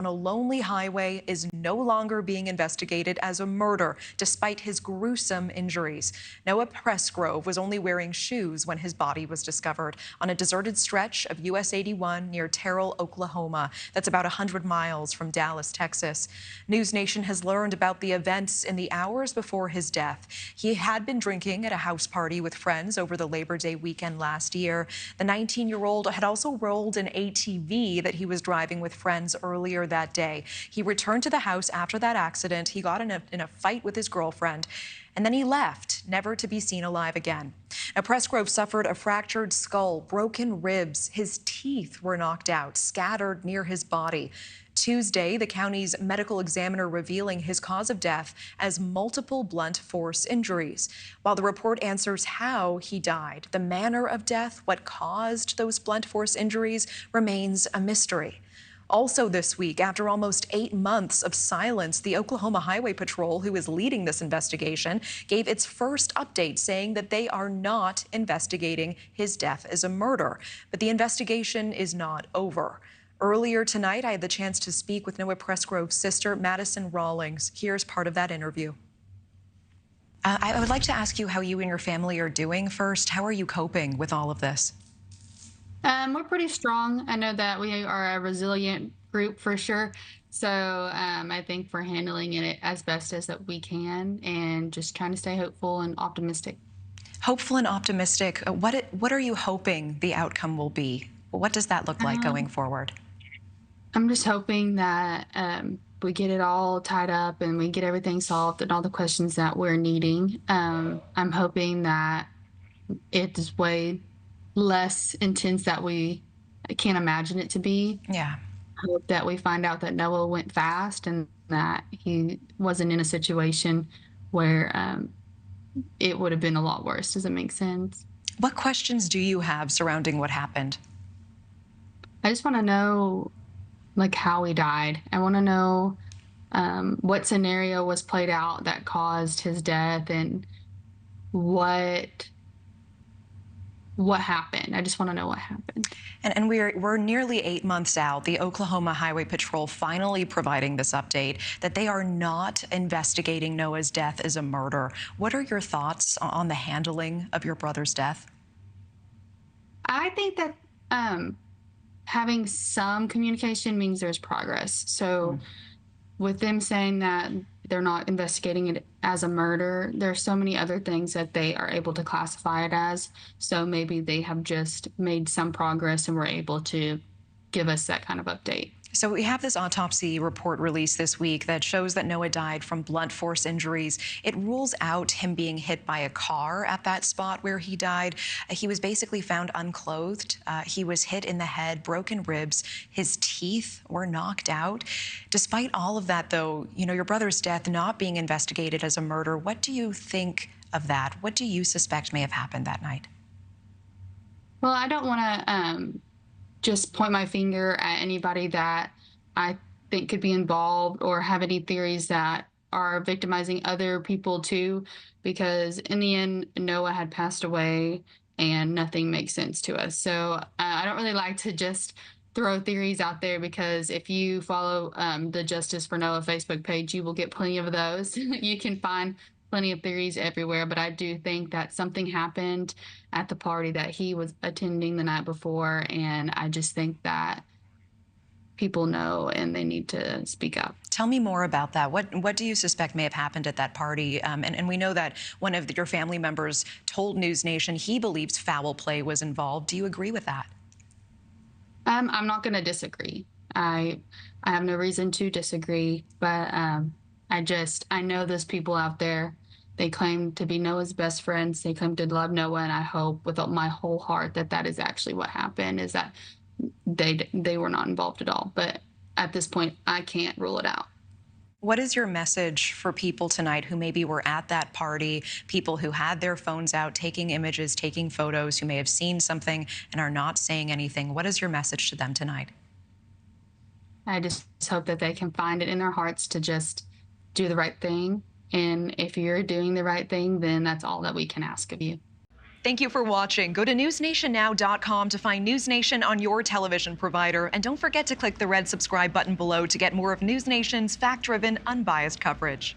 on a lonely highway is no longer being investigated as a murder, despite his gruesome injuries. Noah Presgrove was only wearing shoes when his body was discovered on a deserted stretch of US 81 near Terrell, Oklahoma. That's about 100 miles from Dallas, Texas. NewsNation has learned about the events in the hours before his death. He had been drinking at a house party with friends over the Labor Day weekend last year. The 19-year-old had also rolled an ATV that he was driving with friends earlier that day. He returned to the house after that accident. He got in a fight with his girlfriend, and then he left, never to be seen alive again. Now, Presgrove suffered a fractured skull, broken ribs. His teeth were knocked out, scattered near his body. Tuesday, the county's medical examiner revealing his cause of death as multiple blunt force injuries. While the report answers how he died, the manner of death, what caused those blunt force injuries, remains a mystery. Also this week, after almost 8 months of silence, the Oklahoma Highway Patrol, who is leading this investigation, gave its first update saying that they are not investigating his death as a murder. But the investigation is not over. Earlier tonight, I had the chance to speak with Noah Presgrove's sister, Madison Rawlings. Here's part of that interview. I would like to ask you how you and your family are doing first. How are you coping with all of this? We're pretty strong. I know that we are a resilient group for sure. So I think we're handling it as best as that we can and just trying to stay hopeful and optimistic. Hopeful and optimistic. What are you hoping the outcome will be? What does that look like going forward? I'm just hoping that we get it all tied up and we get everything solved and all the questions that we're needing. I'm hoping that it's way less intense that we can't imagine it to be. Yeah. I hope that we find out that Noah went fast and that he wasn't in a situation where it would have been a lot worse. Does it make sense? What questions do you have surrounding what happened? I just want to know, like, how he died. I want to know what scenario was played out that caused his death and what happened. I just want to know what happened. And we're nearly 8 months out. The Oklahoma Highway Patrol finally providing this update that they are not investigating Noah's death as a murder. What are your thoughts on the handling of your brother's death? I think that having some communication means there's progress. So with them saying that they're not investigating it as a murder, there's so many other things that they are able to classify it as. So maybe they have just made some progress and were able to give us that kind of update. So we have this autopsy report released this week that shows that Noah died from blunt force injuries. It rules out him being hit by a car at that spot where he died. He was basically found unclothed. He was hit in the head, broken ribs. His teeth were knocked out. Despite all of that, though, you know, your brother's death not being investigated as a murder, what do you think of that? What do you suspect may have happened that night? Well, I don't want to just point my finger at anybody that I think could be involved or have any theories that are victimizing other people too, because in the end, Noah had passed away and nothing makes sense to us. So I don't really like to just throw theories out there, because if you follow the Justice for Noah Facebook page, you will get plenty of those. You can find plenty of theories everywhere, but I do think that something happened at the party that he was attending the night before, and I just think that people know and they need to speak up. Tell me more about that. What do you suspect may have happened at that party? And we know that one of your family members told NewsNation he believes foul play was involved. Do you agree with that? I'm not going to disagree. I have no reason to disagree, but I know there's people out there. They claim to be Noah's best friends. They claim to love Noah, and I hope with my whole heart that that is actually what happened, is that they were not involved at all. But at this point, I can't rule it out. What is your message for people tonight who maybe were at that party, people who had their phones out, taking images, taking photos, who may have seen something and are not saying anything? What is your message to them tonight? I just hope that they can find it in their hearts to just do the right thing. And if you're doing the right thing, then that's all that we can ask of you. Thank you for watching. Go to newsnationnow.com to find News Nation on your television provider. And don't forget to click the red subscribe button below to get more of News Nation's fact-driven, unbiased coverage.